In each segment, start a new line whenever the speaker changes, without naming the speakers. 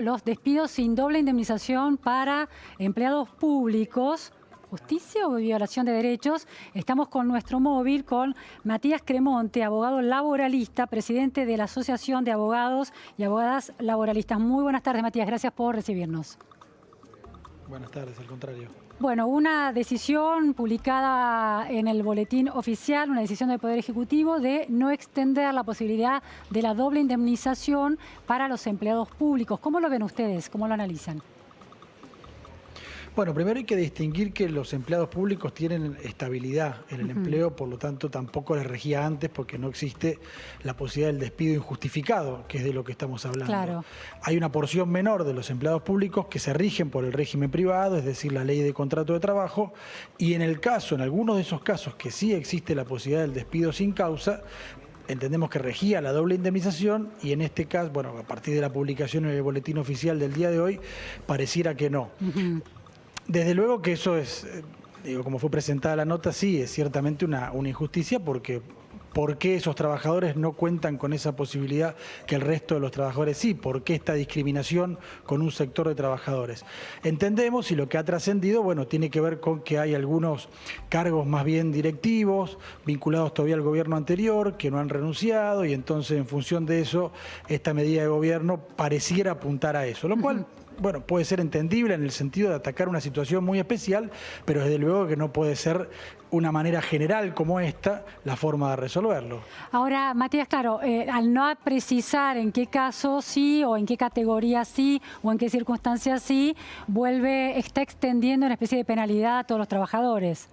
Los despidos sin doble indemnización para empleados públicos, justicia o violación de derechos. Estamos con nuestro móvil con Matías Cremonte, abogado laboralista, presidente de la Asociación de Abogados y Abogadas Laboralistas. Muy buenas tardes, Matías. Gracias por recibirnos.
Buenas tardes, al contrario.
Bueno, una decisión publicada en el Boletín Oficial, una decisión del Poder Ejecutivo de no extender la posibilidad de la doble indemnización para los empleados públicos. ¿Cómo lo ven ustedes? ¿Cómo lo analizan?
Bueno, primero hay que distinguir que los empleados públicos tienen estabilidad en el empleo, por lo tanto tampoco les regía antes porque no existe la posibilidad del despido injustificado, que es de lo que estamos hablando.
Claro.
Hay una porción menor de los empleados públicos que se rigen por el régimen privado, es decir, la ley de contrato de trabajo, y en algunos de esos casos que sí existe la posibilidad del despido sin causa, entendemos que regía la doble indemnización y en este caso, bueno, a partir de la publicación en el Boletín Oficial del día de hoy, pareciera que no. Desde luego que eso es, como fue presentada la nota, sí, es ciertamente una injusticia porque ¿por qué esos trabajadores no cuentan con esa posibilidad que el resto de los trabajadores sí? ¿Por qué esta discriminación con un sector de trabajadores? Entendemos, y lo que ha trascendido, bueno, tiene que ver con que hay algunos cargos más bien directivos, vinculados todavía al gobierno anterior, que no han renunciado, y entonces en función de eso, esta medida de gobierno pareciera apuntar a eso, lo cual, bueno, puede ser entendible en el sentido de atacar una situación muy especial, pero desde luego que no puede ser una manera general como esta la forma de resolverlo.
Ahora, Matías, claro, al no precisar en qué caso sí o en qué categoría sí o en qué circunstancias sí, está extendiendo una especie de penalidad a todos los trabajadores.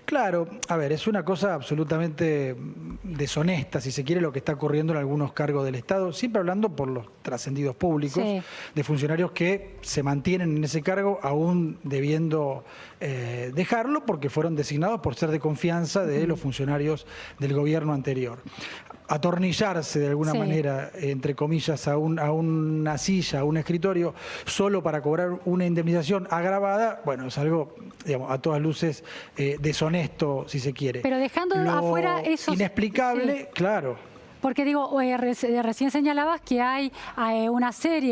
Claro, a ver, es una cosa absolutamente deshonesta, si se quiere, lo que está ocurriendo en algunos cargos del Estado, siempre hablando por los trascendidos públicos, sí, de funcionarios que se mantienen en ese cargo aún debiendo dejarlo porque fueron designados por ser de confianza de los funcionarios del gobierno anterior. Atornillarse de alguna manera, entre comillas, a una silla, a un escritorio, solo para cobrar una indemnización agravada, bueno, es algo, digamos, a todas luces deshonesto, si se quiere.
Pero dejando afuera eso
inexplicable, claro.
Porque digo, recién señalabas que hay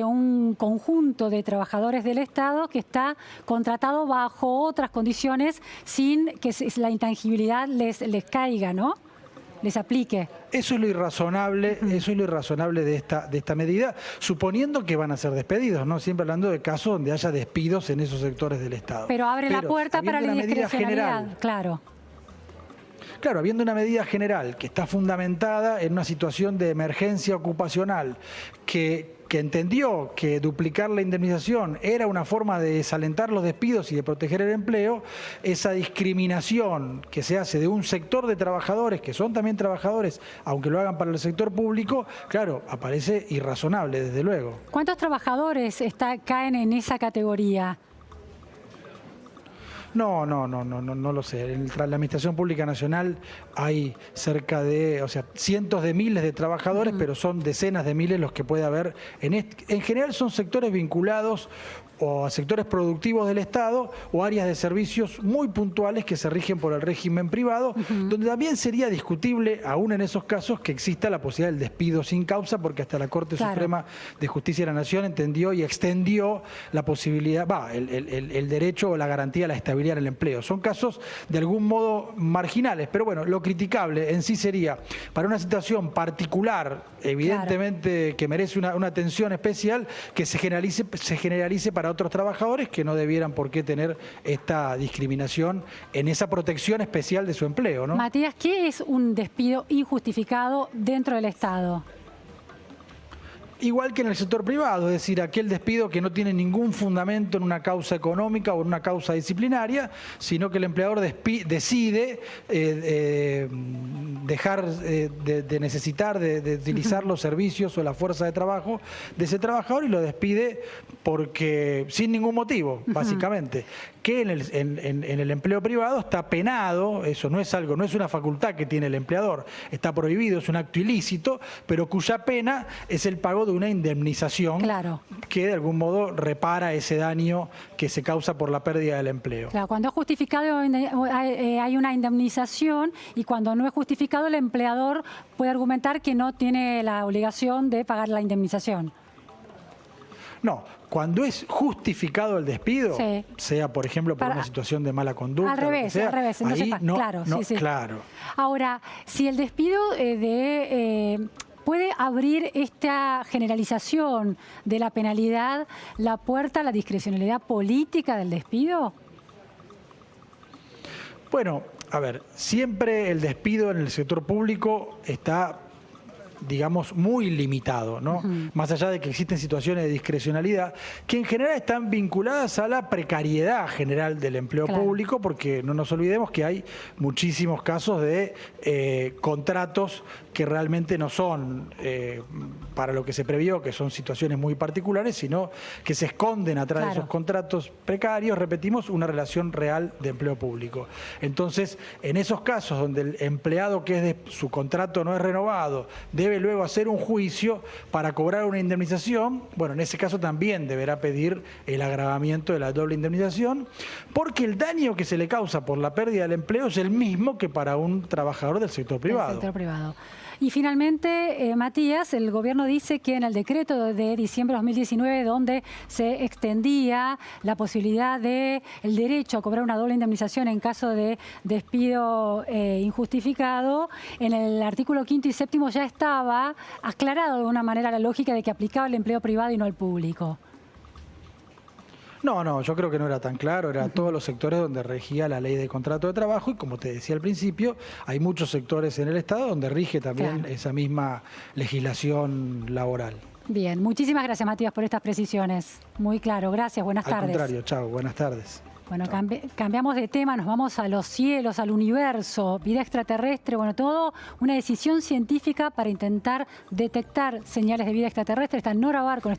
un conjunto de trabajadores del Estado que está contratado bajo otras condiciones sin que la intangibilidad les caiga, ¿no? Les aplique.
Eso es lo irrazonable, de esta medida, suponiendo que van a ser despedidos, ¿no? Siempre hablando de casos donde haya despidos en esos sectores del Estado.
Pero abre la puerta para la discrecionalidad, claro.
Claro, habiendo una medida general que está fundamentada en una situación de emergencia ocupacional, que entendió que duplicar la indemnización era una forma de desalentar los despidos y de proteger el empleo, esa discriminación que se hace de un sector de trabajadores, que son también trabajadores, aunque lo hagan para el sector público, claro, aparece irrazonable, desde luego.
¿Cuántos trabajadores caen en esa categoría?
No lo sé. En la Administración Pública Nacional hay cerca de, cientos de miles de trabajadores, pero son decenas de miles los que puede haber. En general son sectores vinculados o a sectores productivos del Estado o áreas de servicios muy puntuales que se rigen por el régimen privado, donde también sería discutible, aún en esos casos, que exista la posibilidad del despido sin causa, porque hasta la Corte Suprema de Justicia de la Nación entendió y extendió la posibilidad, el derecho o la garantía a la estabilidad en el empleo. Son casos de algún modo marginales, pero bueno, lo criticable en sí sería, para una situación particular, evidentemente que merece una atención especial, que se generalice para otros trabajadores que no debieran por qué tener esta discriminación en esa protección especial de su empleo, ¿no?
Matías, ¿qué es un despido injustificado dentro del Estado?
Igual que en el sector privado, es decir, aquel despido que no tiene ningún fundamento en una causa económica o en una causa disciplinaria, sino que el empleador decide dejar de necesitar, de utilizar los servicios o la fuerza de trabajo de ese trabajador y lo despide porque sin ningún motivo, básicamente. Que en el empleo privado está penado, eso no es una facultad que tiene el empleador, está prohibido, es un acto ilícito, pero cuya pena es el pago de una indemnización que de algún modo repara ese daño que se causa por la pérdida del empleo.
Claro, cuando es justificado hay una indemnización y cuando no es justificado el empleador puede argumentar que no tiene la obligación de pagar la indemnización.
No, cuando es justificado el despido,
Sí.
sea por ejemplo por una situación de mala conducta,
Al
lo que
revés,
sea,
al revés. Entonces,
ahí
claro, sí, sí.
claro.
Ahora, si el despido puede abrir esta generalización de la penalidad la puerta a la discrecionalidad política del despido.
Bueno, a ver, siempre el despido en el sector público está, digamos, muy limitado, ¿no? Más allá de que existen situaciones de discrecionalidad, que en general están vinculadas a la precariedad general del empleo público, porque no nos olvidemos que hay muchísimos casos de contratos que realmente no son para lo que se previó, que son situaciones muy particulares, sino que se esconden atrás de esos contratos precarios, repetimos, una relación real de empleo público. Entonces, en esos casos donde el empleado que es de su contrato no es renovado, debe luego hacer un juicio para cobrar una indemnización, bueno, en ese caso también deberá pedir el agravamiento de la doble indemnización, porque el daño que se le causa por la pérdida del empleo es el mismo que para un trabajador del sector privado.
Del sector privado. Y finalmente, Matías, el gobierno dice que en el decreto de diciembre de 2019, donde se extendía la posibilidad de el derecho a cobrar una doble indemnización en caso de despido injustificado, en el artículo 5º y 7º ya estaba aclarado de alguna manera la lógica de que aplicaba el empleo privado y no al público.
No, yo creo que no era tan claro, era todos los sectores donde regía la ley de contrato de trabajo y como te decía al principio, hay muchos sectores en el Estado donde rige también esa misma legislación laboral.
Bien, muchísimas gracias Matías por estas precisiones. Muy claro, gracias, buenas tardes.
Al contrario, chao, buenas tardes.
Bueno, cambiamos de tema, nos vamos a los cielos, al universo, vida extraterrestre, bueno, todo una decisión científica para intentar detectar señales de vida extraterrestre. Está Nora Bar con esta información.